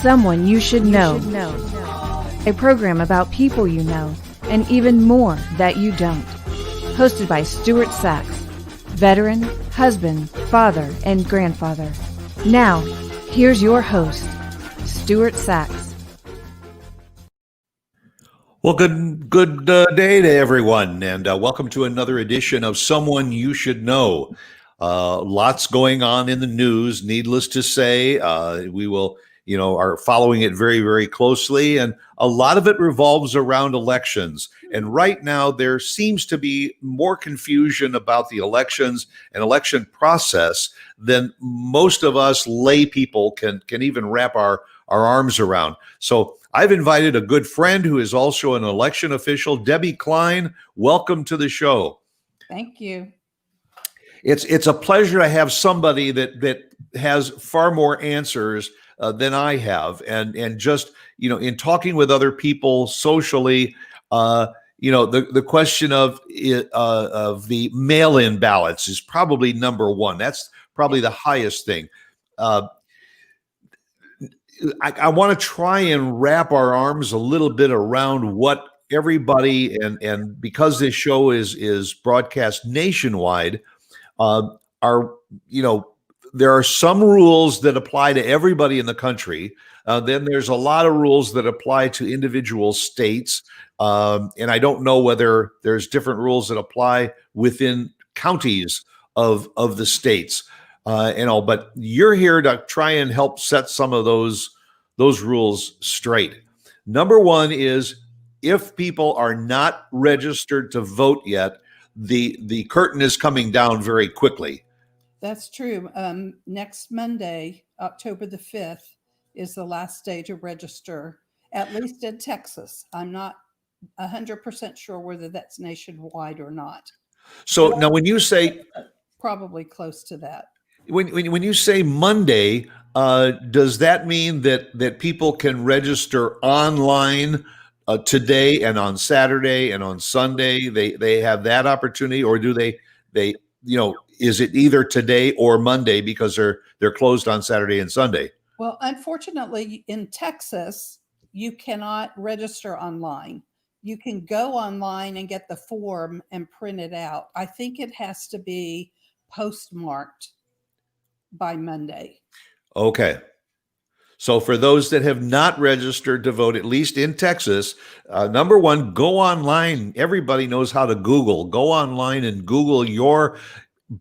Someone You Should Know. A program about people you know and even more that you don't. Hosted by Stuart Sachs, veteran, husband, father, and grandfather. Now, here's your host, Stuart Sachs. Well, good day to everyone, and welcome to another edition of Someone You Should Know. Lots going on in the news, needless to say. We will, are following it very, very closely, and a lot of it revolves around elections. And right now, there seems to be more confusion about the elections and election process than most of us lay people can even wrap our arms around. So I've invited a good friend who is also an election official, Debbie Klein. Welcome to the show. Thank you. It's a pleasure to have somebody that has far more answers than I have, and just in talking with other people socially, the question of the mail-in ballots is probably number one. That's probably the highest thing. I want to try and wrap our arms a little bit around what everybody, and because this show is broadcast nationwide, there are some rules that apply to everybody in the country. Then there's a lot of rules that apply to individual states. And I don't know whether there's different rules that apply within counties of the states. But you're here to try and help set some of those rules straight. Number one is, if people are not registered to vote yet, the curtain is coming down very quickly. That's true. Next Monday, October the 5th, is the last day to register, at least in Texas. I'm not 100% sure whether that's nationwide or not. So now when you say... Probably close to that. When you say Monday, does that mean that people can register online today and on Saturday and on Sunday? They have that opportunity, or do they is it either today or Monday because they're closed on Saturday and Sunday? Well, unfortunately, in Texas, you cannot register online. You can go online and get the form and print it out. I think it has to be postmarked by Monday. Okay. So for those that have not registered to vote, at least in Texas, number one, go online. Everybody knows how to Google. Go online and Google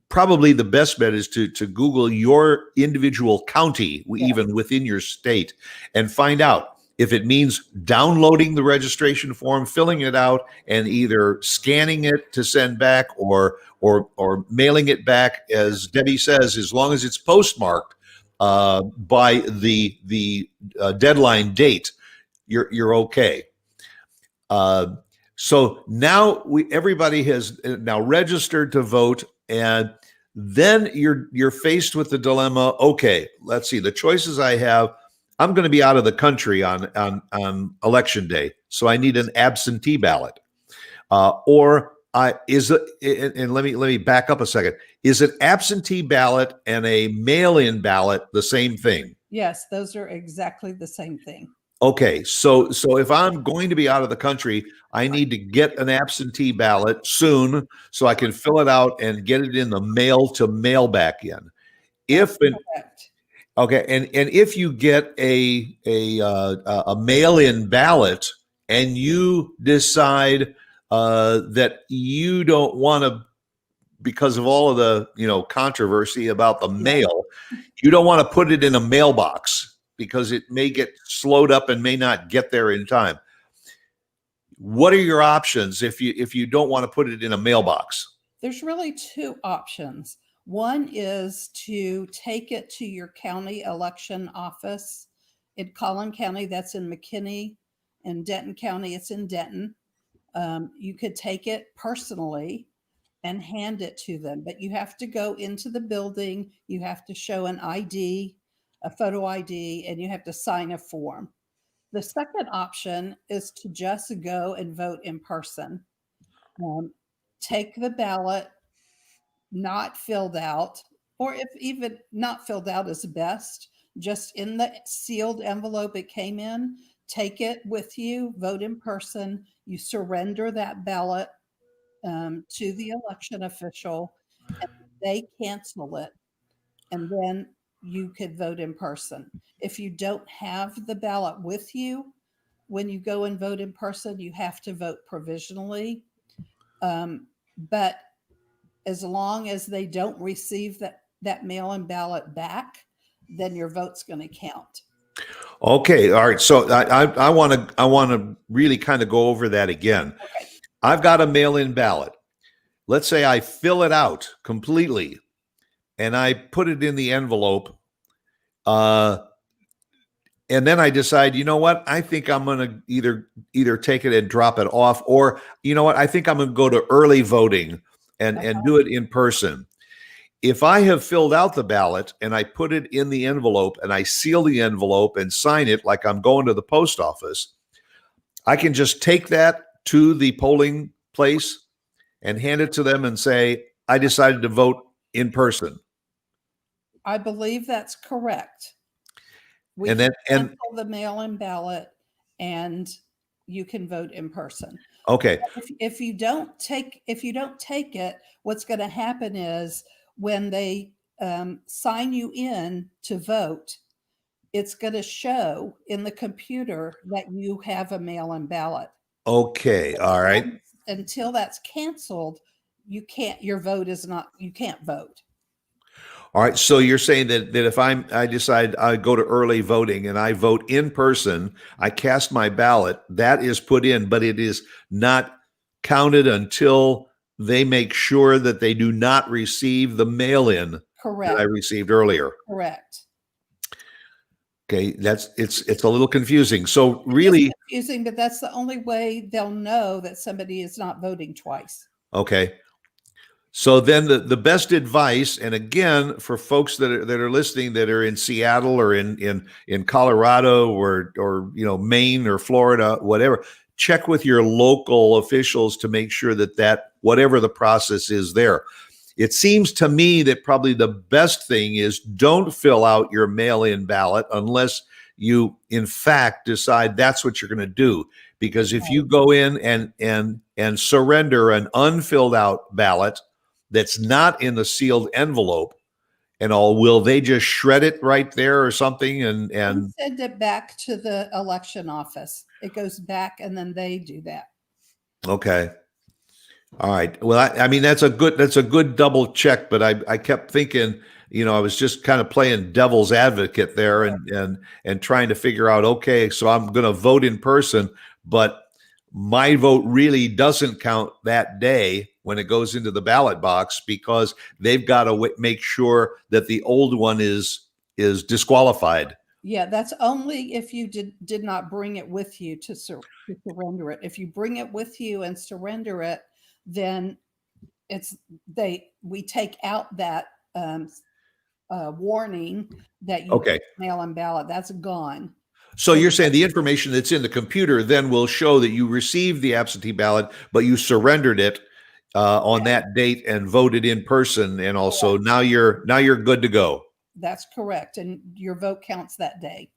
probably the best bet is to Google your individual county, even within your state, and find out if it means downloading the registration form, filling it out, and either scanning it to send back or mailing it back. As Debbie says, as long as it's postmarked by the deadline date, you're okay. So now everybody has now registered to vote, and then you're faced with the dilemma. Okay, let's see the choices I have. I'm going to be out of the country on election day, so I need an absentee ballot, and let me back up a second. Is an absentee ballot and a mail-in ballot the same thing? Yes, those are exactly the same thing. Okay, so if I'm going to be out of the country, I need to get an absentee ballot soon so I can fill it out and get it in the mail to mail back in. Okay, and if you get a mail-in ballot and you decide that you don't want to, because of all of the controversy about the mail, you don't want to put it in a mailbox because it may get slowed up and may not get there in time. What are your options if you don't want to put it in a mailbox? There's really two options. One is to take it to your county election office. In Collin County, that's in McKinney. In Denton County, it's in Denton. You could take it personally and hand it to them, but you have to go into the building. You have to show an ID, a photo ID, and you have to sign a form. The second option is to just go and vote in person. Take the ballot not filled out, or if even not filled out is best, just in the sealed envelope it came in. Take it with you, vote in person. You surrender that ballot to the election official, and they cancel it, and then you could vote in person. If you don't have the ballot with you when you go and vote in person, you have to vote provisionally. But as long as they don't receive that mail-in ballot back, then your vote's going to count. Okay, all right. So I want to really kind of go over that again. Okay. I've got a mail-in ballot. Let's say I fill it out completely, and I put it in the envelope. And then I decide, you know what? I think I'm going to either take it and drop it off, or you know what? I think I'm going to go to early voting and do it in person. If I have filled out the ballot and I put it in the envelope and I seal the envelope and sign it like I'm going to the post office, I can just take that to the polling place and hand it to them and say, I decided to vote in person. I believe that's correct. We And then cancel the mail-in ballot, and you can vote in person. okay. If you don't take it, what's going to happen is when they sign you in to vote, it's going to show in the computer that you have a mail-in ballot. Okay. All right. Until that's canceled, you can't vote. All right. So you're saying that if I decide I go to early voting and I vote in person, I cast my ballot, that is put in, but it is not counted until they make sure that they do not receive the mail-in Correct. that I received earlier. Correct. Okay, it's a little confusing. So really, it's confusing, but that's the only way they'll know that somebody is not voting twice. okay. So then the best advice, and again, for folks that are listening that are in Seattle or in Colorado or Maine or Florida, whatever, check with your local officials to make sure that whatever the process is there. It seems to me that probably the best thing is don't fill out your mail-in ballot unless you in fact decide that's what you're going to do. Because if you go in and surrender an unfilled out ballot that's not in the sealed envelope and all, will they just shred it right there or something and send it back to the election office? It goes back and then they do that. Okay. All right. Well, I mean, that's a good double check, but I kept thinking, I was just kind of playing devil's advocate there and trying to figure out, okay, so I'm going to vote in person, but my vote really doesn't count that day when it goes into the ballot box because they've got to make sure that the old one is disqualified. Yeah, that's only if you did not bring it with you to surrender it. If you bring it with you and surrender it, then we take out that warning that you mail-in ballot. That's gone. So you're saying the information that's in the computer then will show that you received the absentee ballot, but you surrendered it on that date and voted in person, and also now you're good to go. That's correct, and your vote counts that day.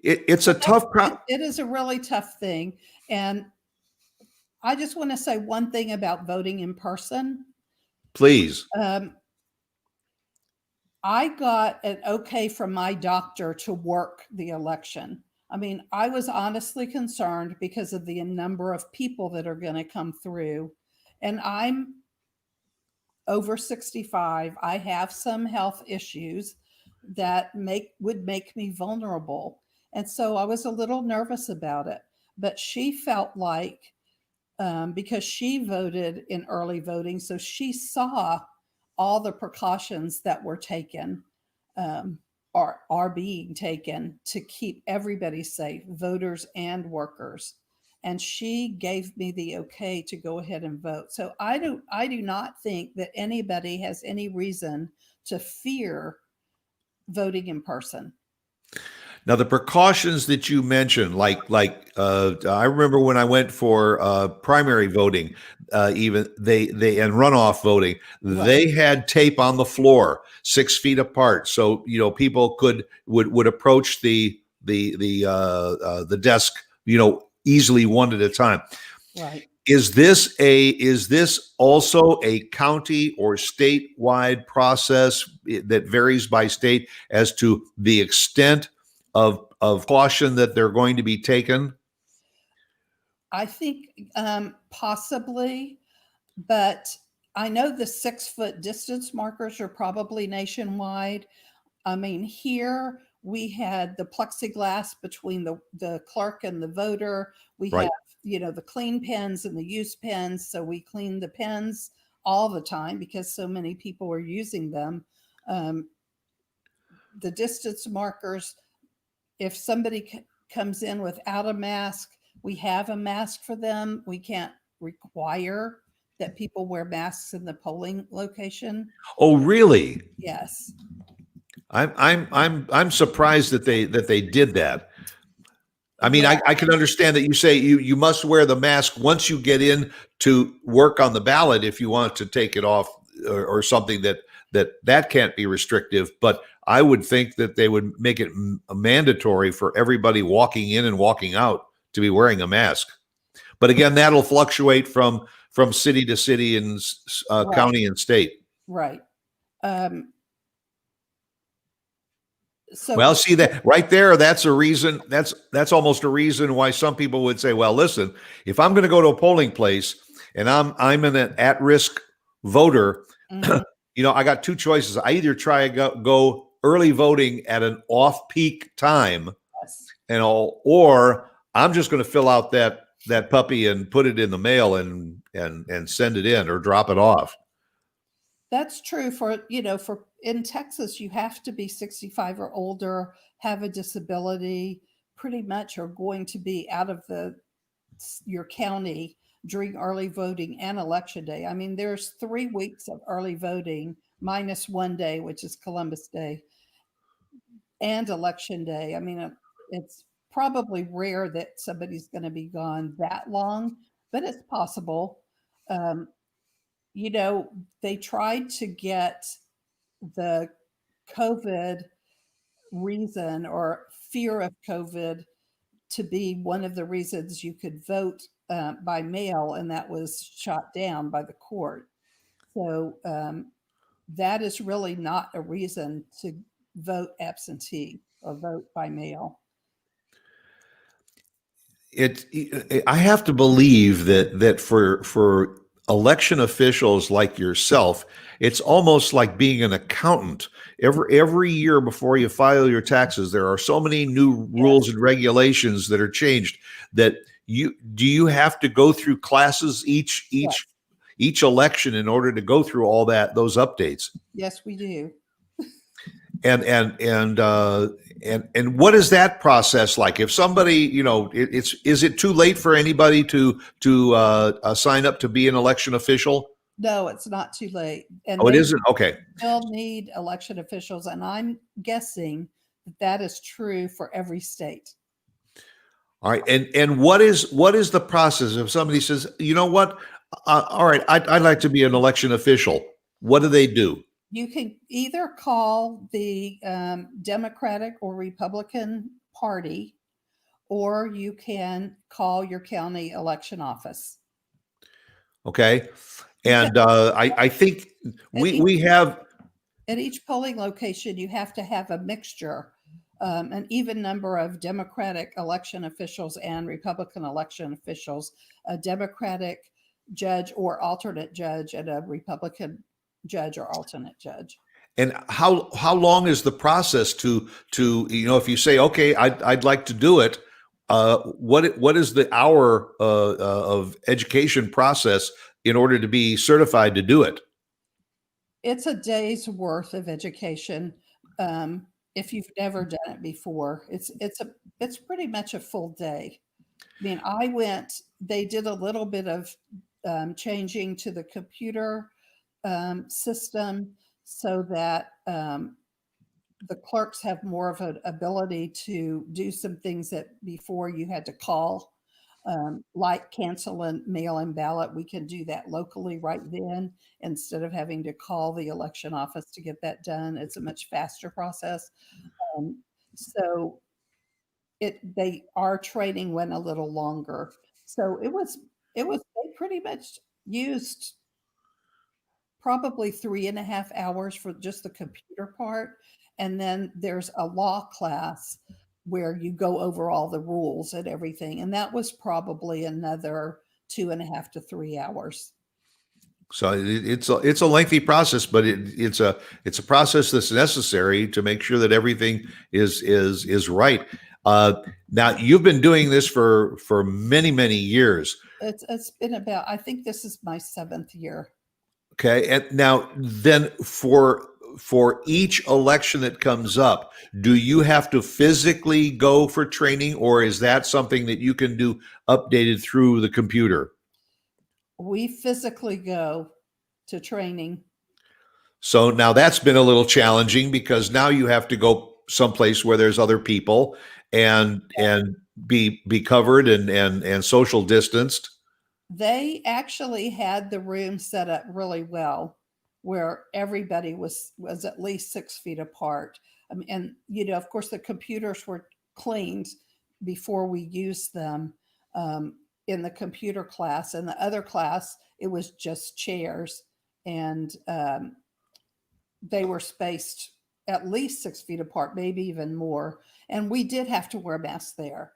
It's a tough problem. It is a really tough thing, and I just want to say one thing about voting in person. Please. I got an okay from my doctor to work the election. I mean, I was honestly concerned because of the number of people that are going to come through. And I'm over 65. I have some health issues that would make me vulnerable. And so I was a little nervous about it. But she felt like, because she voted in early voting, so she saw all the precautions that were taken are being taken to keep everybody safe, voters and workers. And she gave me the okay to go ahead and vote. So I do not think that anybody has any reason to fear voting in person. Now, the precautions that you mentioned, I remember when I went for primary voting, even they and runoff voting, Right. they had tape on the floor, 6 feet apart, so people would approach the desk, easily one at a time. Right. Is this also a county or statewide process that varies by state as to the extent of caution that they're going to be taken? I think possibly, but I know the 6-foot distance markers are probably nationwide. I mean, here we had the plexiglass between the clerk and the voter. We Right. have, the clean pens and the use pens. So we clean the pens all the time because so many people are using them. Um, the distance markers, if somebody comes in without a mask, we have a mask for them. We can't require that people wear masks in the polling location. Oh, really? Yes. I'm surprised that they did that. I mean, Yeah. I can understand that you say you must wear the mask once you get in to work on the ballot if you want to take it off, or something that can't be restrictive. But I would think that they would make it mandatory for everybody walking in and walking out to be wearing a mask. But again, that'll fluctuate from city to city and Right. county and state. Right. So Well, see that right there, that's a reason, that's almost a reason why some people would say, well, listen, if I'm going to go to a polling place and I'm an at-risk voter, Mhm. I got two choices. I either try to go early voting at an off-peak time, Yes. or I'm just going to fill out that puppy and put it in the mail and send it in or drop it off. That's true for in Texas, you have to be 65 or older, have a disability, pretty much are going to be out of your county during early voting and election day. I mean, there's 3 weeks of early voting minus one day, which is Columbus Day, and election day. I mean, it's probably rare that somebody's going to be gone that long, but it's possible. Um, they tried to get the COVID reason or fear of COVID to be one of the reasons you could vote by mail, and that was shot down by the court. So that is really not a reason to vote absentee or vote by mail. I have to believe that for election officials like yourself, it's almost like being an accountant. Every year before you file your taxes, there are so many new rules and regulations that are changed that you have to go through classes each election in order to go through all those updates. Yes, we do. And what is that process like? If somebody, is it too late for anybody to sign up to be an election official? No, it's not too late. And Oh, it they isn't? Okay. still need election officials, and I'm guessing that is true for every state. All right. And what is the process if somebody says, you know what? All right, I'd like to be an election official. What do they do? You can either call the Democratic or Republican Party, or you can call your county election office. Okay. And I think we have at each polling location, you have to have a mixture, an even number of Democratic election officials and Republican election officials, a Democratic judge or alternate judge, and a Republican judge or alternate judge. And how long is the process to if you say, okay, I'd like to do it, what is the hour of education process in order to be certified to do it? It's a day's worth of education. If you've never done it before, it's pretty much a full day. I mean, they did a little bit of changing to the computer system so that the clerks have more of an ability to do some things that before you had to call, like cancel a mail-in ballot. We can do that locally right then instead of having to call the election office to get that done. It's a much faster process. So our training went a little longer. So they pretty much used probably 3.5 hours for just the computer part. And then there's a law class where you go over all the rules and everything. And that was probably another 2.5 to 3 hours. So it's a lengthy process, but it's a process that's necessary to make sure that everything is right. Now you've been doing this for many years. It's been about, I think this is my 7th year. Okay, and now then for each election that comes up, do you have to physically go for training, or is that something that you can do updated through the computer? We physically go to training. So now that's been a little challenging because now you have to go someplace where there's other people and be covered and social distanced. They actually had the room set up really well where everybody was at least 6 feet apart. And of course the computers were cleaned before we used them in the computer class. And the other class, it was just chairs, and they were spaced at least 6 feet apart, maybe even more. And we did have to wear masks there.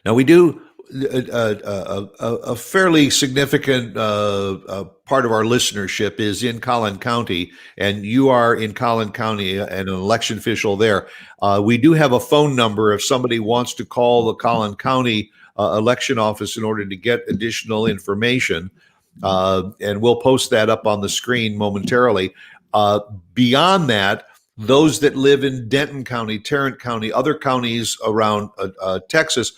Now we do a fairly significant part of our listenership is in Collin County, and you are in Collin County and an election official there. We do have a phone number if somebody wants to call the Collin County election office in order to get additional information, and we'll post that up on the screen momentarily. Beyond that, those that live in Denton County, Tarrant County, other counties around Texas,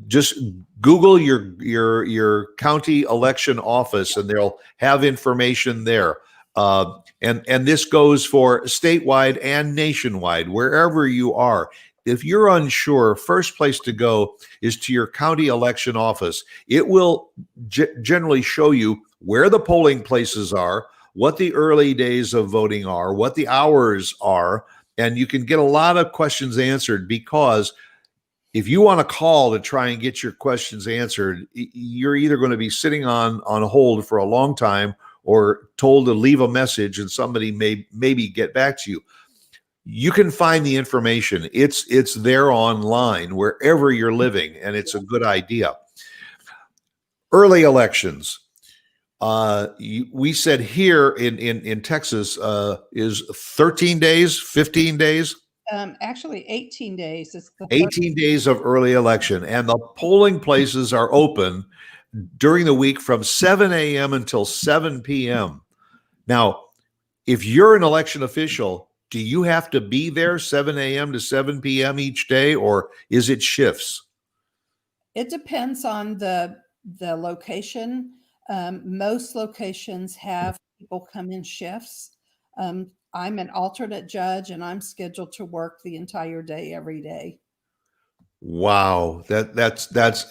just Google your county election office, and they'll have information there. And this goes for statewide and nationwide, wherever you are. If you're unsure, first place to go is to your county election office. It will generally show you where the polling places are, what the early days of voting are, what the hours are, and you can get a lot of questions answered, because if you want to call to try and get your questions answered, you're either going to be sitting on hold for a long time or told to leave a message and somebody may maybe get back to you. You can find the information. It's there online wherever you're living, and it's a good idea. Early elections. We said here in Texas is 13 days, 15 days? Actually 18 days. It's the 18 days of early election, and the polling places are open during the week from 7 a.m. until 7 p.m. Now, if you're an election official, do you have to be there 7 a.m. to 7 p.m. each day, or is it shifts? It depends on the location. Most locations have people come in shifts. I'm an alternate judge, and I'm scheduled to work the entire day every day. Wow, that's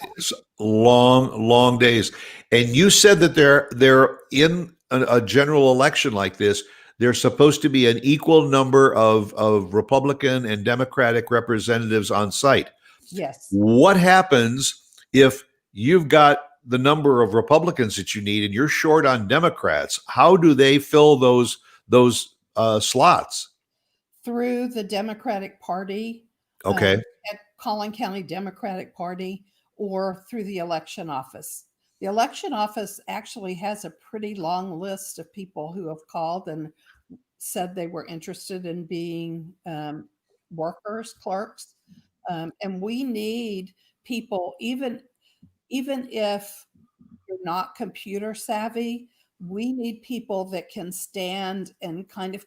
long days. And you said that they're in a general election like this, there's supposed to be an equal number of Republican and Democratic representatives on site. Yes. What happens if you've got the number of Republicans that you need and you're short on Democrats? How do they fill those slots? Through the Democratic Party. Okay. At Collin County Democratic Party, or through the election office. The election office actually has a pretty long list of people who have called and said they were interested in being workers, clerks. And we need people, even if you're not computer savvy, we need people that can stand and kind of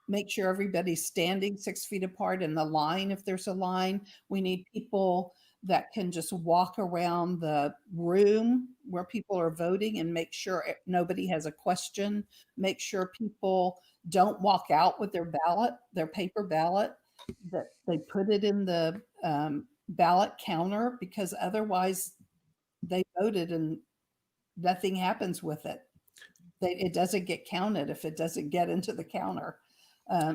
make sure everybody's standing 6 feet apart in the line. If there's a line, we need people that can just walk around the room where people are voting and make sure nobody has a question, make sure people don't walk out with their ballot, their paper ballot, that they put it in the ballot counter, because otherwise they voted and nothing happens with it. It doesn't get counted if it doesn't get into the counter.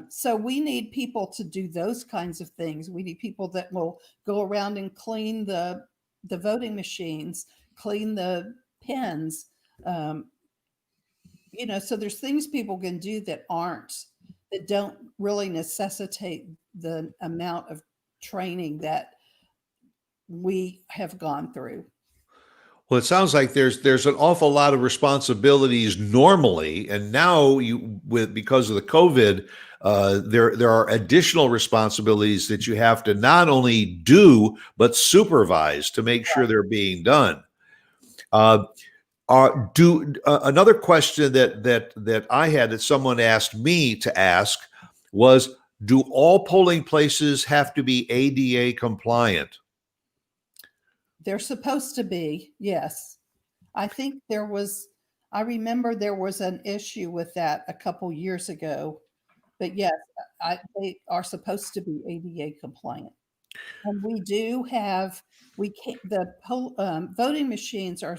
So we need people to do those kinds of things. We need people that will go around and clean the voting machines, clean the pens. So there's things people can do that don't really necessitate the amount of training that we have gone through. Well, it sounds like there's an awful lot of responsibilities normally, and now because of the COVID, there are additional responsibilities that you have to not only do but supervise to make sure they're being done. Another question that I had, that someone asked me to ask, was, do all polling places have to be ADA compliant? They're supposed to be, yes. I remember there was an issue with that a couple years ago, but yes, they are supposed to be ADA compliant. And we do have, voting machines are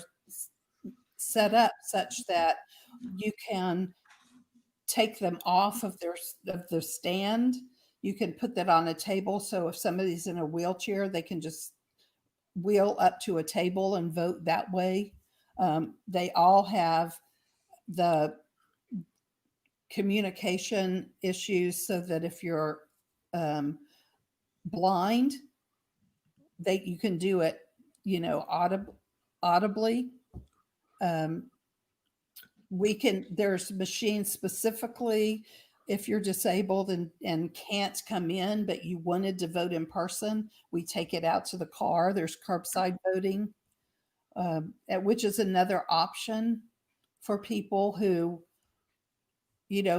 set up such that you can take them off of their stand. You can put that on a table, so if somebody's in a wheelchair, they can just wheel up to a table and vote that way. They all have the communication issues, so that if you're blind, you can do it, audibly. There's machines specifically if you're disabled and can't come in, but you wanted to vote in person, we take it out to the car. There's curbside voting, which is another option for people who,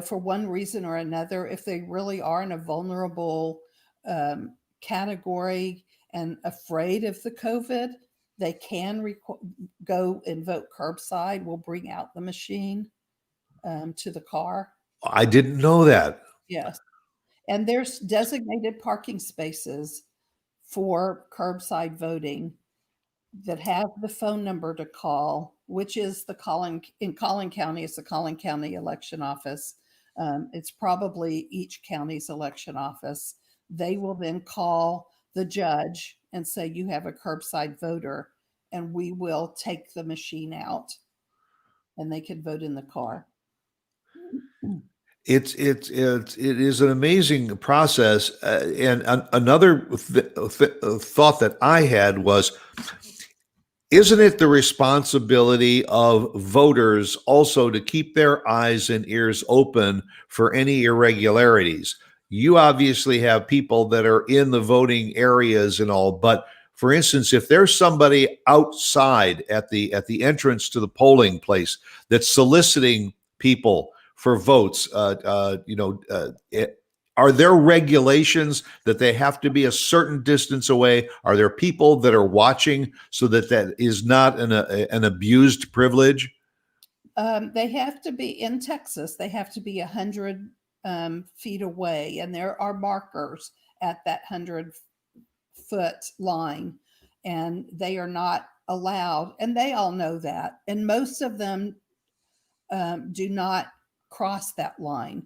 for one reason or another, if they really are in a vulnerable category and afraid of the COVID, they can go and vote curbside. We'll bring out the machine to the car. I didn't know that. Yes. And there's designated parking spaces for curbside voting that have the phone number to call, which is in Collin County, it's the Collin County election office. It's probably each county's election office. They will then call the judge and say, you have a curbside voter, and we will take the machine out and they can vote in the car. It is an amazing process. And another thought that I had was, isn't it the responsibility of voters also to keep their eyes and ears open for any irregularities? You obviously have people that are in the voting areas and all, but for instance, if there's somebody outside at the entrance to the polling place that's soliciting people for votes, are there regulations that they have to be a certain distance away? Are there people that are watching so that is not an abused privilege? They have to be, in Texas, they have to be 100 feet away, and there are markers at that 100-foot line, and they are not allowed, and they all know that, and most of them do not cross that line.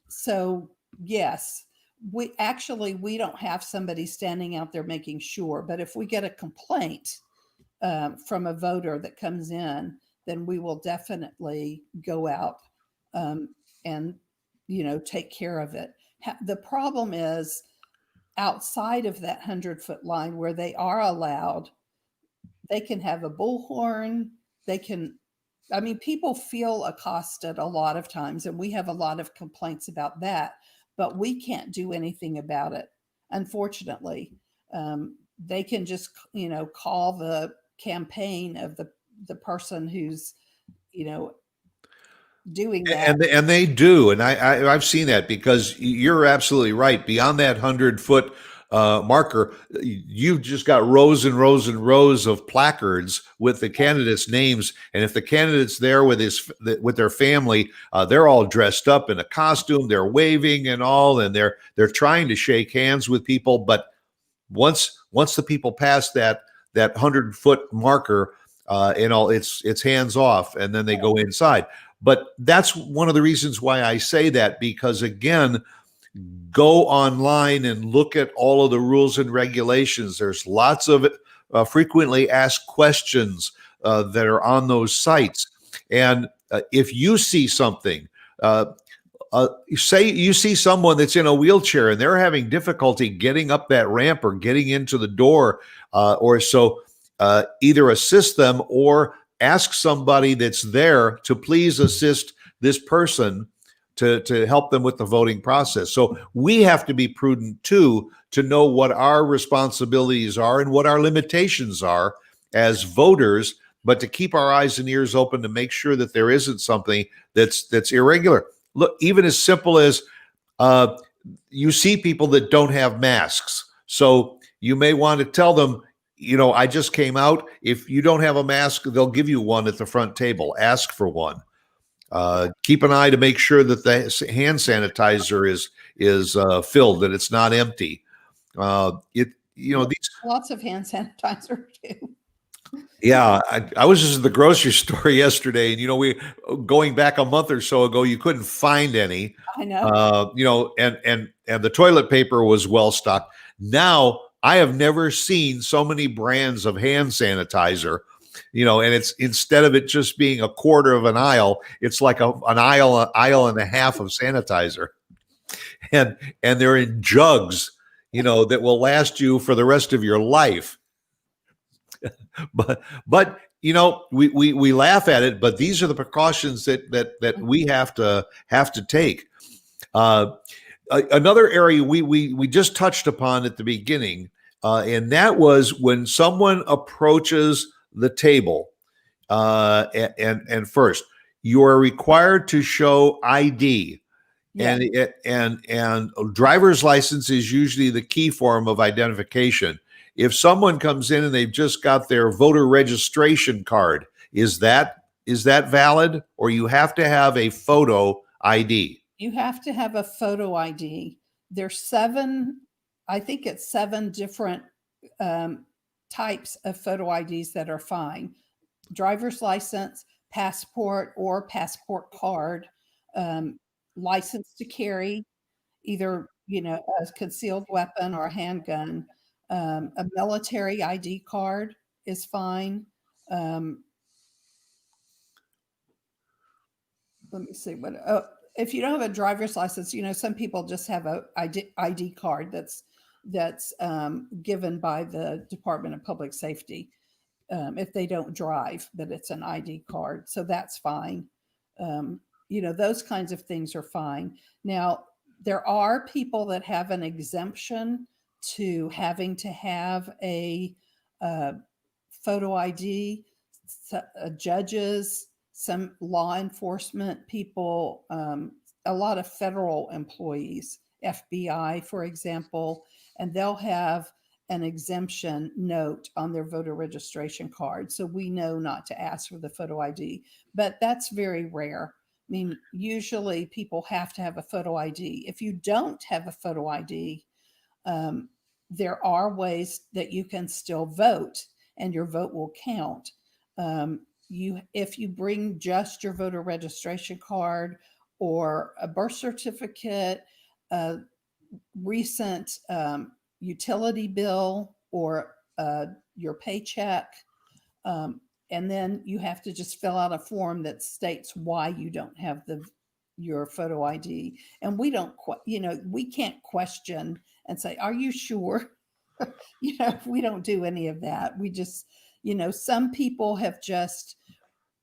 So yes, we don't have somebody standing out there making sure, but if we get a complaint from a voter that comes in, then we will definitely go out and take care of it. The problem is, outside of that 100-foot line where they are allowed, they can have a bullhorn. People feel accosted a lot of times, and we have a lot of complaints about that, but we can't do anything about it. Unfortunately, they can just, call the campaign of the person who's, doing that. And they do. And I've seen that, because you're absolutely right. Beyond that 100-foot marker, you've just got rows and rows and rows of placards with the candidates' names. And if the candidate's there with with their family, they're all dressed up in a costume, they're waving and all, and they're trying to shake hands with people. But once the people pass that 100-foot marker, it's hands off, and then they go inside. But that's one of the reasons why I say that, because again, go online and look at all of the rules and regulations. There's lots of frequently asked questions that are on those sites. And if you see something, say you see someone that's in a wheelchair and they're having difficulty getting up that ramp or getting into the door, or so, either assist them or ask somebody that's there to please assist this person to help them with the voting process. So we have to be prudent too, to know what our responsibilities are and what our limitations are as voters, but to keep our eyes and ears open to make sure that there isn't something that's irregular. Look, even as simple as you see people that don't have masks. So you may want to tell them, I just came out. If you don't have a mask, they'll give you one at the front table. Ask for one. Keep an eye to make sure that the hand sanitizer is filled, that it's not empty. These Lots of hand sanitizer too. Yeah, I was just at the grocery store yesterday, and we going back a month or so ago, you couldn't find any. I know. And the toilet paper was well stocked. Now I have never seen so many brands of hand sanitizer. And it's, instead of it just being a quarter of an aisle, it's like an aisle and a half of sanitizer, and they're in jugs, that will last you for the rest of your life. But we laugh at it, but these are the precautions that we have to take. Another area we just touched upon at the beginning, and that was when someone approaches the table, and first, you are required to show ID. Yeah. And driver's license is usually the key form of identification. If someone comes in and they've just got their voter registration card, is that valid, or you have to have a photo ID? You have to have a photo ID. There's 7 different types of photo IDs that are fine. Driver's license, passport or passport card, license to carry, either, a concealed weapon or a handgun. A military ID card is fine. Let me see if you don't have a driver's license, some people just have a ID card that's given by the Department of Public Safety, if they don't drive, but it's an ID card. So that's fine. Those kinds of things are fine. Now, there are people that have an exemption to having to have a photo ID, judges, some law enforcement people, a lot of federal employees, FBI, for example, and they'll have an exemption note on their voter registration card. So we know not to ask for the photo ID, but that's very rare. I mean, usually people have to have a photo ID. If you don't have a photo ID, there are ways that you can still vote and your vote will count. If you bring just your voter registration card or a birth certificate, a recent utility bill, or your paycheck, and then you have to just fill out a form that states why you don't have your photo ID. And we can't question and say, "Are you sure?" We don't do any of that. We just, some people have just,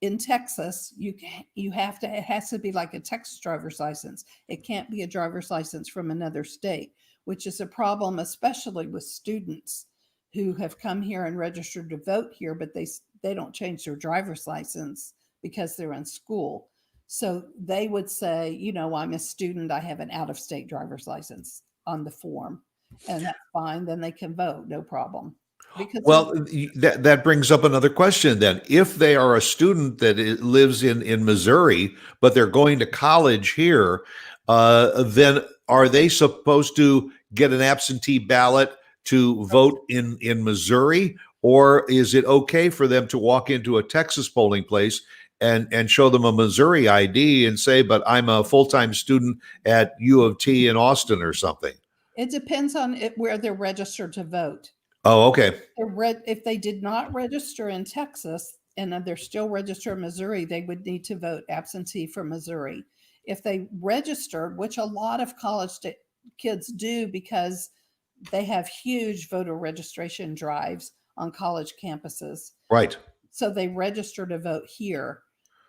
in Texas, it has to be like a Texas driver's license. It can't be a driver's license from another state, which is a problem, especially with students who have come here and registered to vote here, but they don't change their driver's license because they're in school. So they would say, I'm a student, I have an out-of-state driver's license on the form. and that's fine. Then they can vote, no problem. Because Well, that brings up another question then. If they are a student that lives in Missouri, but they're going to college here, then are they supposed to get an absentee ballot to vote in Missouri? Or is it okay for them to walk into a Texas polling place and show them a Missouri ID and say, but I'm a full-time student at U of T in Austin or something? it depends on where they're registered to vote. Oh, okay. If they did not register in Texas and they're still registered in Missouri, they would need to vote absentee for Missouri. If they registered, which a lot of college kids do because they have huge voter registration drives on college campuses. Right. So they register to vote here.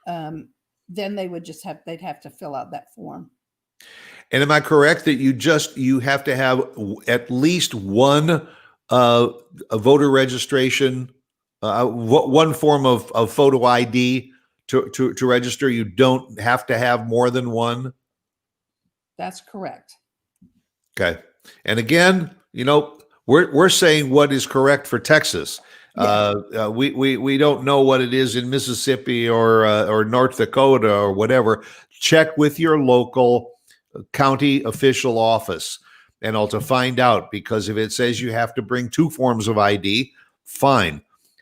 Then they would they'd have to fill out that form. And am I correct that you have to have at least one a voter registration, one form of photo ID to register? You don't have to have more than one. That's correct. Okay. And again, we're saying what is correct for Texas. Yeah. We don't know what it is in Mississippi or North Dakota or whatever. Check with your local county official office and all to find out, because if it says you have to bring two forms of ID, fine.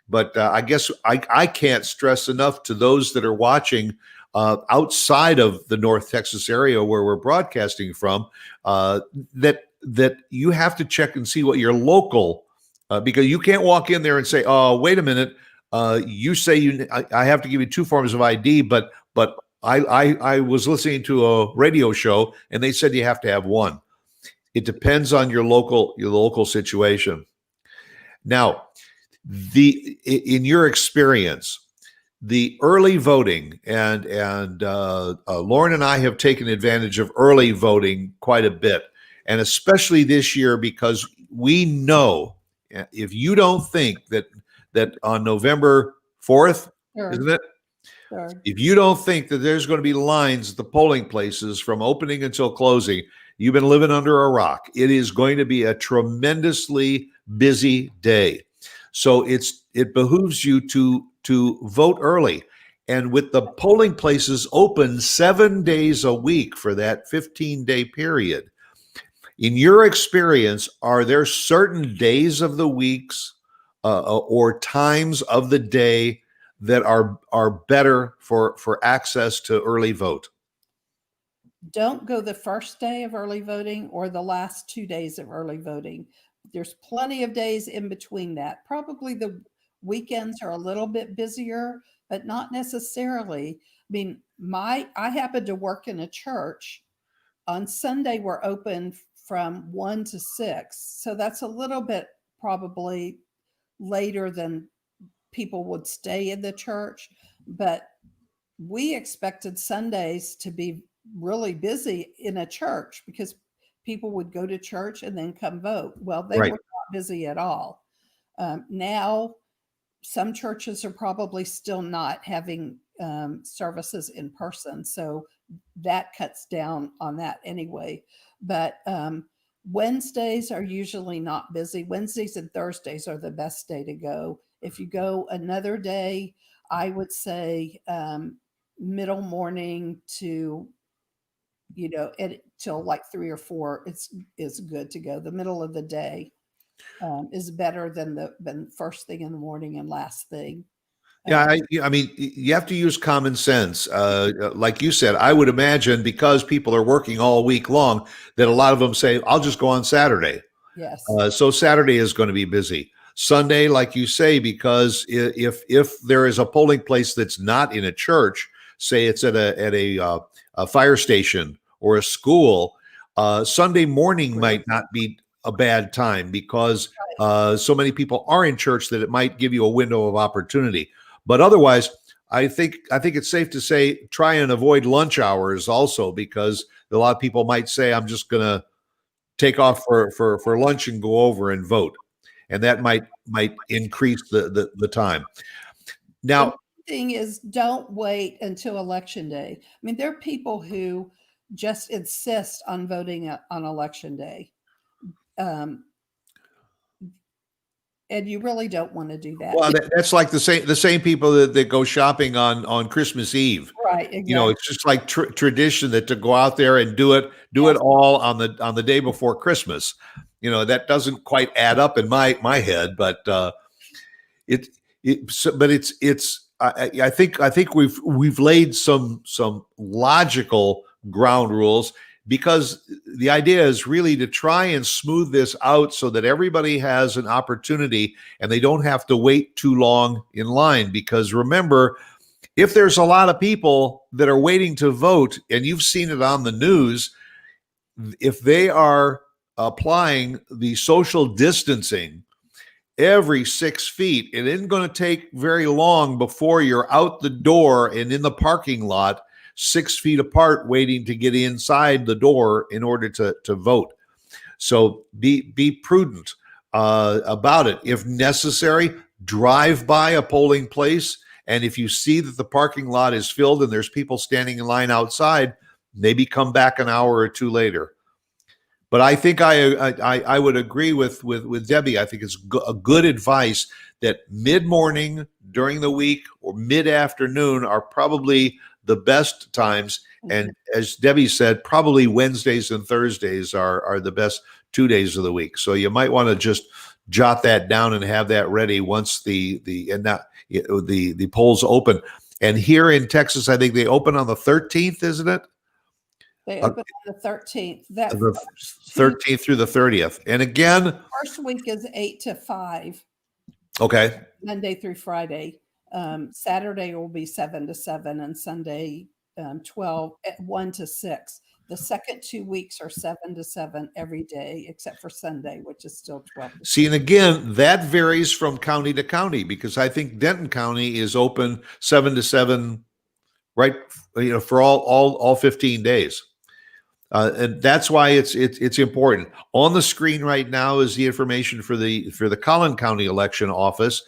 But I guess I can't stress enough to those that are watching outside of the North Texas area where we're broadcasting from, that you have to check and see what your local, because you can't walk in there and say, oh, wait a minute, you say I have to give you two forms of ID, but I was listening to a radio show and they said you have to have one. It depends on your local situation. Now, in your experience, the early voting and Lauren and I have taken advantage of early voting quite a bit, and especially this year, because we know if you don't think that on November 4th, isn't it? Sure. If you don't think that there's going to be lines at the polling places from opening until closing, you've been living under a rock. It is going to be a tremendously busy day. So it behooves you to vote early. And with the polling places open 7 days a week for that 15-day period, in your experience, are there certain days of the weeks or times of the day that are better for access to early vote? Don't go the first day of early voting or the last 2 days of early voting. There's plenty of days in between that. Probably the weekends are a little bit busier, but not necessarily. I mean, I happen to work in a church. On Sunday, we're open from 1 to 6. So that's a little bit probably later than people would stay in the church. But we expected Sundays to be really busy in a church because people would go to church and then come vote. Well, they Right. were not busy at all. Now, some churches are probably still not having services in person. So that cuts down on that anyway. But Wednesdays are usually not busy. Wednesdays and Thursdays are the best day to go. If you go another day, I would say middle morning to, till like 3 or 4, is good to go. The middle of the day is better than first thing in the morning and last thing. Yeah, I mean, you have to use common sense. Like you said, I would imagine because people are working all week long that a lot of them say, I'll just go on Saturday. Yes. So Saturday is going to be busy. Sunday, like you say, because if there is a polling place that's not in a church, say it's at a fire station or a school, Sunday morning might not be a bad time because so many people are in church that it might give you a window of opportunity. But otherwise, I think it's safe to say try and avoid lunch hours also, because a lot of people might say, I'm just going to take off for lunch and go over and vote. And that might increase the time. Now, the thing is, don't wait until election day. I mean, there are people who just insist on voting on election day. Um, and you really don't want to do that. Well, that's like the same people that go shopping on Christmas Eve. Right, You know, exactly. it's just like tradition that to go out there and do it Yes. all on the day before Christmas. You know, that doesn't quite add up in my head, but but it's I think we've laid some logical ground rules, because the idea is really to try and smooth this out so that everybody has an opportunity and they don't have to wait too long in line. Because remember, if there's a lot of people that are waiting to vote, and you've seen it on the news, if they are applying the social distancing every 6 feet, it isn't going to take very long before you're out the door and in the parking lot 6 feet apart, waiting to get inside the door in order to vote. So be prudent about it. If necessary, drive by a polling place, and if you see that the parking lot is filled and there's people standing in line outside, maybe come back an hour or two later. But I think I would agree with Debbie. I think it's a good advice that mid-morning, during the week, or mid-afternoon are probably the best times. And as Debbie said, probably Wednesdays and Thursdays are the best 2 days of the week. So you might want to just jot that down and have that ready once the polls open. And here in Texas, I think they open on the 13th, isn't it? They open on the 13th. That The 13th through the 30th. And again, first week is 8 to 5, okay. Monday through Friday. Saturday will be 7 to 7, and Sunday 1 to 6. The second 2 weeks are 7 to 7 every day, except for Sunday, which is still 12 to 7. See, and again, that varies from county to county, because I think Denton County is open 7 to 7, right? You know, for all 15 days. And that's why it's important. On the screen right now is the information for the Collin County election office,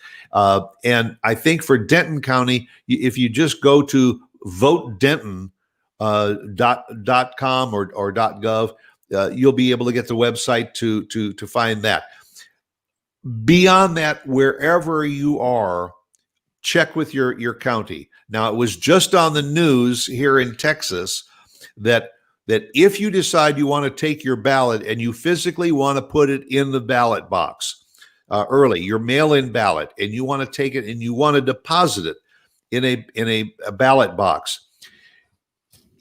and I think for Denton County, if you just go to votedenton.com or .gov, you'll be able to get the website to find that. Beyond that, wherever you are, check with your county. Now, it was just on the news here in Texas that if you decide you want to take your ballot and you physically want to put it in the ballot box early, your mail-in ballot, and you want to take it and you want to deposit it in a ballot box,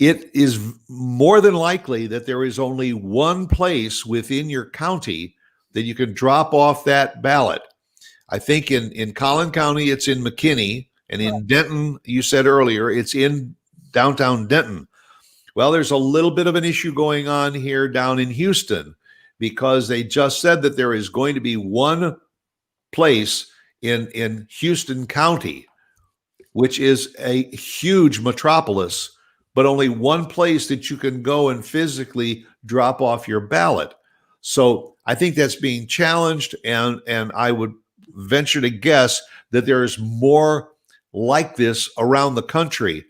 it is more than likely that there is only one place within your county that you can drop off that ballot. I think in Collin County, it's in McKinney, and in Denton, you said earlier, it's in downtown Denton. Well, there's a little bit of an issue going on here down in Houston, because they just said that there is going to be one place in Houston County, which is a huge metropolis, but only one place that you can go and physically drop off your ballot. So I think that's being challenged, and I would venture to guess that there's more like this around the country.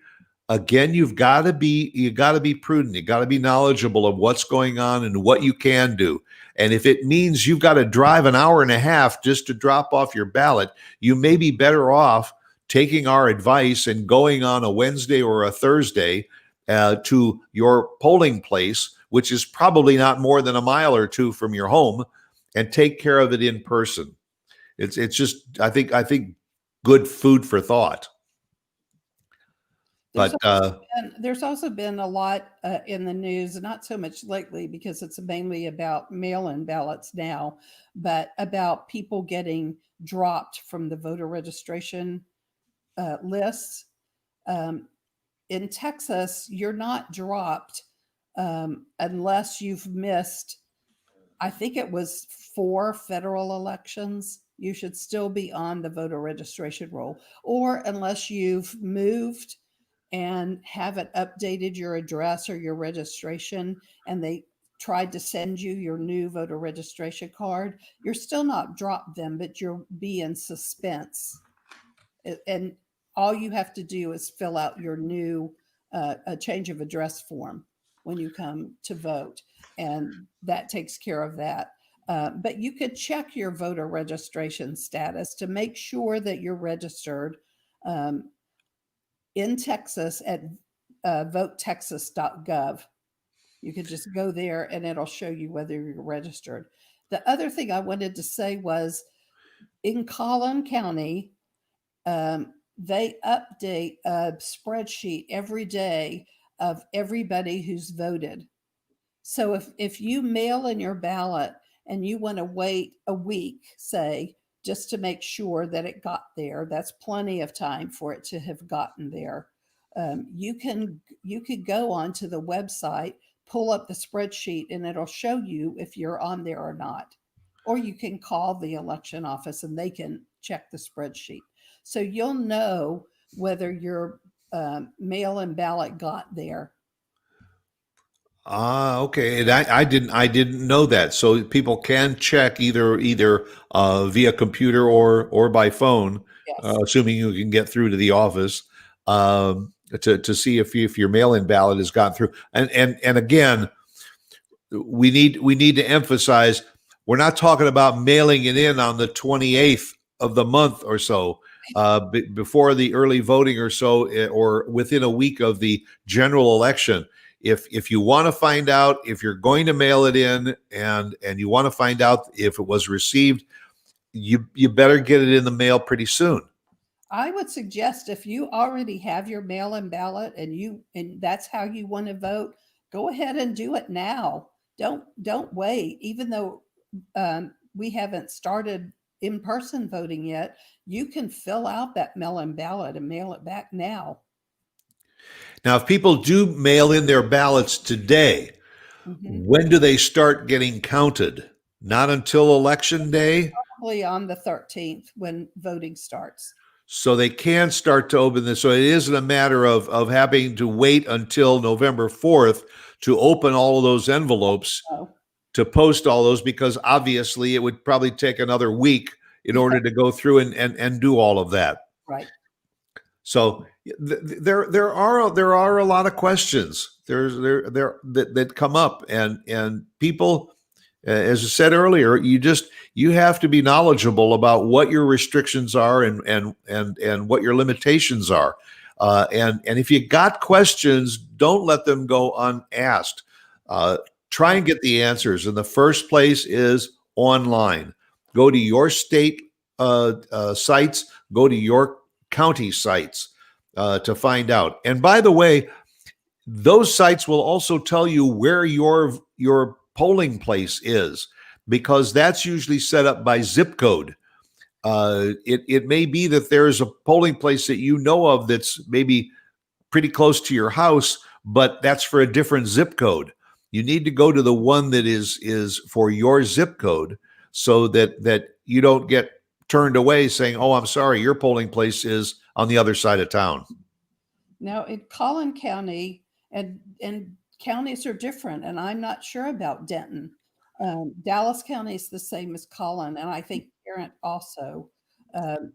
Again, you got to be prudent. You got to be knowledgeable of what's going on and what you can do. And if it means you've got to drive an hour and a half just to drop off your ballot, you may be better off taking our advice and going on a Wednesday or a Thursday to your polling place, which is probably not more than a mile or two from your home, and take care of it in person. It's just, I think good food for thought. But there's also been a lot in the news, not so much lately because it's mainly about mail-in ballots now, but about people getting dropped from the voter registration lists. In Texas, you're not dropped unless you've missed, I think it was 4 federal elections. You should still be on the voter registration roll, or unless you've moved and haven't updated your address or your registration, and they tried to send you your new voter registration card, you're still not dropped them, but you'll be in suspense. And all you have to do is fill out your new a change of address form when you come to vote, and that takes care of that. But you could check your voter registration status to make sure that you're registered in Texas at votetexas.gov. You could just go there and it'll show you whether you're registered. The other thing I wanted to say was in Collin County, they update a spreadsheet every day of everybody who's voted. So if you mail in your ballot and you want to wait a week, say, just to make sure that it got there, that's plenty of time for it to have gotten there. You could go onto the website, pull up the spreadsheet, and it'll show you if you're on there or not. Or you can call the election office and they can check the spreadsheet. So you'll know whether your mail-in ballot got there. Okay. And I didn't know that. So people can check either via computer or by phone, Yes. assuming you can get through to the office, to see if your mail-in ballot has gone through. And again, we need to emphasize we're not talking about mailing it in on the 28th of the month or so, before the early voting or so, or within a week of the general election. If you want to find out if you're going to mail it in and you want to find out if it was received, you better get it in the mail pretty soon. I would suggest if you already have your mail-in ballot and that's how you want to vote, go ahead and do it now. Don't wait. Even though we haven't started in-person voting yet, you can fill out that mail-in ballot and mail it back now. Now, if people do mail in their ballots today, when do they start getting counted? Not until election day? Probably on the 13th when voting starts. So they can start to open this. So it isn't a matter of having to wait until November 4th to open all of those envelopes, to post all those, because obviously it would probably take another week in order to go through and do all of that. Right. So there are a lot of questions that come up, and people, as I said earlier, you have to be knowledgeable about what your restrictions are and what your limitations are. And if you got questions, don't let them go unasked. Try and get the answers. And the first place is online. Go to your state sites. Go to your county sites to find out. And by the way, those sites will also tell you where your polling place is, because that's usually set up by zip code. It may be that there's a polling place that you know of that's maybe pretty close to your house, but that's for a different zip code. You need to go to the one that is for your zip code, so that you don't get turned away saying, "Oh, I'm sorry, your polling place is on the other side of town." Now in Collin County, and counties are different, and I'm not sure about Denton. Dallas County is the same as Collin, and I think Tarrant also.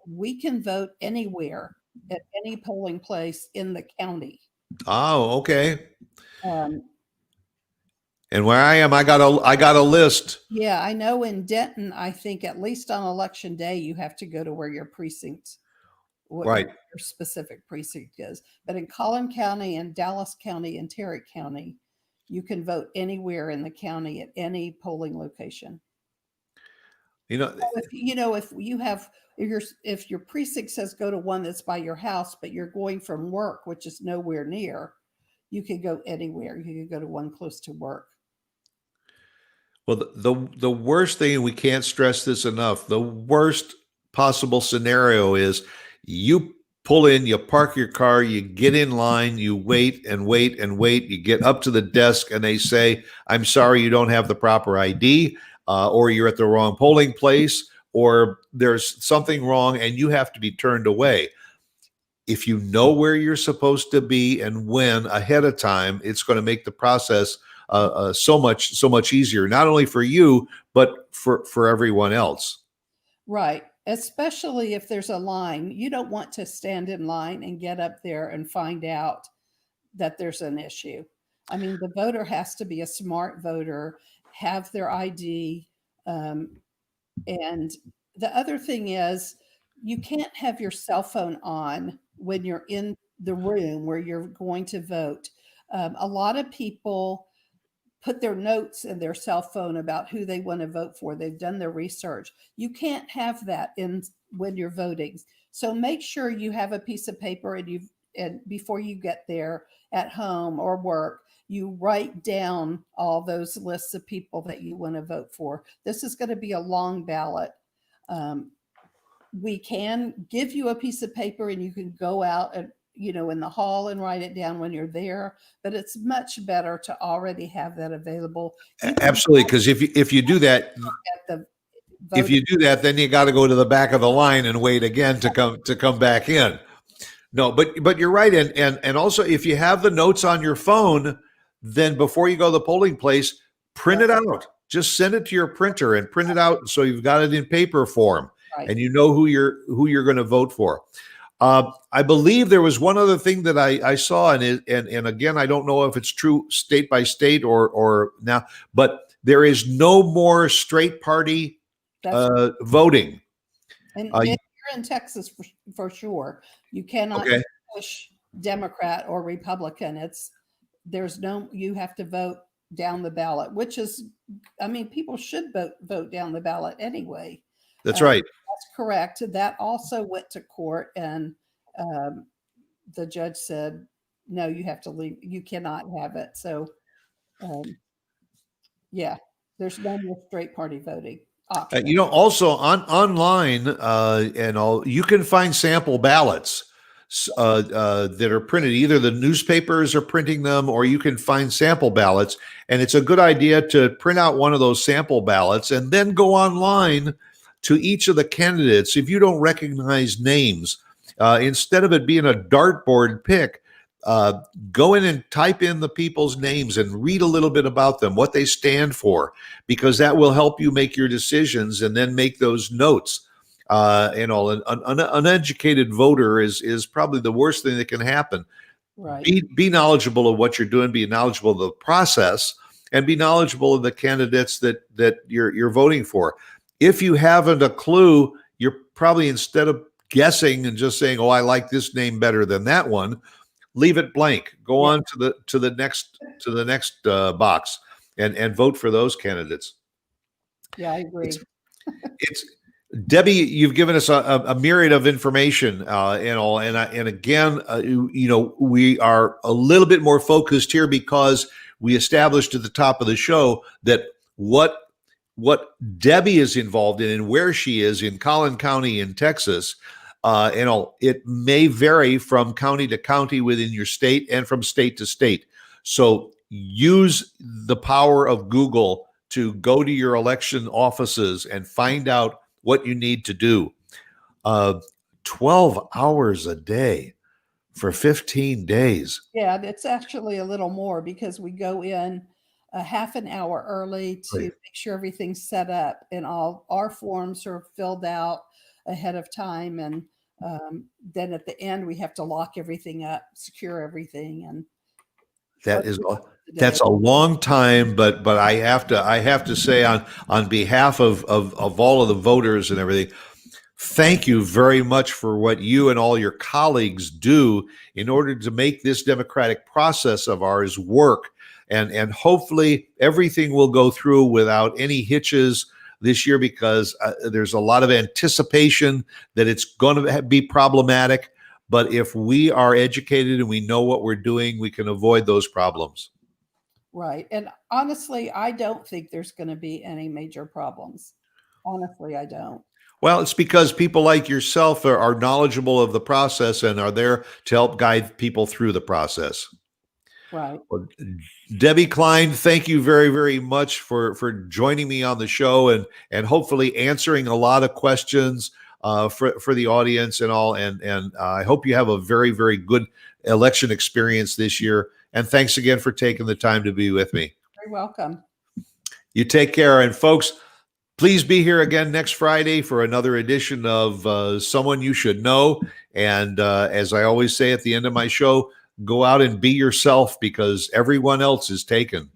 We can vote anywhere at any polling place in the county. Oh, okay. And where I am, I got a list. Yeah, I know in Denton, I think at least on election day, you have to go to where your precinct, Right. your specific precinct is. But in Collin County and Dallas County and Tarrant County, you can vote anywhere in the county at any polling location. You know, if your precinct says go to one that's by your house, but you're going from work, which is nowhere near, you could go anywhere. You could go to one close to work. well, the worst thing, and we can't stress this enough, the worst possible scenario is you pull in, you park your car, you get in line, you wait and wait and wait, you get up to the desk and they say, "I'm sorry, you don't have the proper ID, or you're at the wrong polling place, or there's something wrong," and you have to be turned away. If you know where you're supposed to be and when ahead of time, it's going to make the process so much easier, not only for you, but for everyone else. Right. Especially if there's a line. You don't want to stand in line and get up there and find out that there's an issue. I mean, the voter has to be a smart voter, have their ID, And the other thing is, you can't have your cell phone on when you're in the room where you're going to vote. A lot of people put their notes in their cell phone about who they want to vote for. They've done their research. You can't have that in when you're voting. So make sure you have a piece of paper and before you get there at home or work, you write down all those lists of people that you want to vote for. This is going to be a long ballot. We can give you a piece of paper and you can go out and, in the hall and write it down when you're there, but it's much better to already have that available. Absolutely. Because if you do that, then you got to go to the back of the line and wait again to come back in. No, but you're right. And also, if you have the notes on your phone, then before you go to the polling place, print it out. Just send it to your printer and print it out so you've got it in paper form, right, and you know who you're going to vote for. I believe there was one other thing that I saw, and again, I don't know if it's true state by state or now, but there is no more straight party voting. And you're in Texas for sure. You cannot push Democrat or Republican. You have to vote down the ballot, which is, people should vote down the ballot anyway. That's right. That's correct. That also went to court, and the judge said, no, you have to leave. You cannot have it. So, there's no more straight party voting. Also online and all, you can find sample ballots that are printed. Either the newspapers are printing them, or you can find sample ballots. And it's a good idea to print out one of those sample ballots and then go online to each of the candidates. If you don't recognize names, instead of it being a dartboard pick, go in and type in the people's names and read a little bit about them, what they stand for, because that will help you make your decisions and then make those notes. An uneducated voter is probably the worst thing that can happen. Right. Be knowledgeable of what you're doing, be knowledgeable of the process, and be knowledgeable of the candidates that you're voting for. If you haven't a clue, you're probably, instead of guessing and just saying, "Oh, I like this name better than that one," leave it blank. Go on to the next box and vote for those candidates. Yeah, I agree. It's Debbie, you've given us a myriad of information, and again, we are a little bit more focused here because we established at the top of the show that what Debbie is involved in and where she is in Collin County in Texas, it may vary from county to county within your state and from state to state. So use the power of Google to go to your election offices and find out what you need to do. 12 hours a day for 15 days. Yeah, it's actually a little more because we go in a half an hour early to make sure everything's set up and all our forms are filled out ahead of time. And then at the end, we have to lock everything up, secure everything. And that's a long time, but I have to say on behalf of all of the voters and everything, thank you very much for what you and all your colleagues do in order to make this democratic process of ours work. And hopefully everything will go through without any hitches this year, because there's a lot of anticipation that it's going to be problematic. But if we are educated and we know what we're doing, we can avoid those problems. Right. And honestly, I don't think there's going to be any major problems. Honestly, I don't. Well, it's because people like yourself are knowledgeable of the process and are there to help guide people through the process. Right. Well, Debbie Klein, thank you very, very much for joining me on the show and hopefully answering a lot of questions for the audience and all. And I hope you have a very, very good election experience this year. And thanks again for taking the time to be with me. You're welcome. You take care. And folks, please be here again next Friday for another edition of Someone You Should Know. And as I always say at the end of my show, go out and be yourself, because everyone else is taken.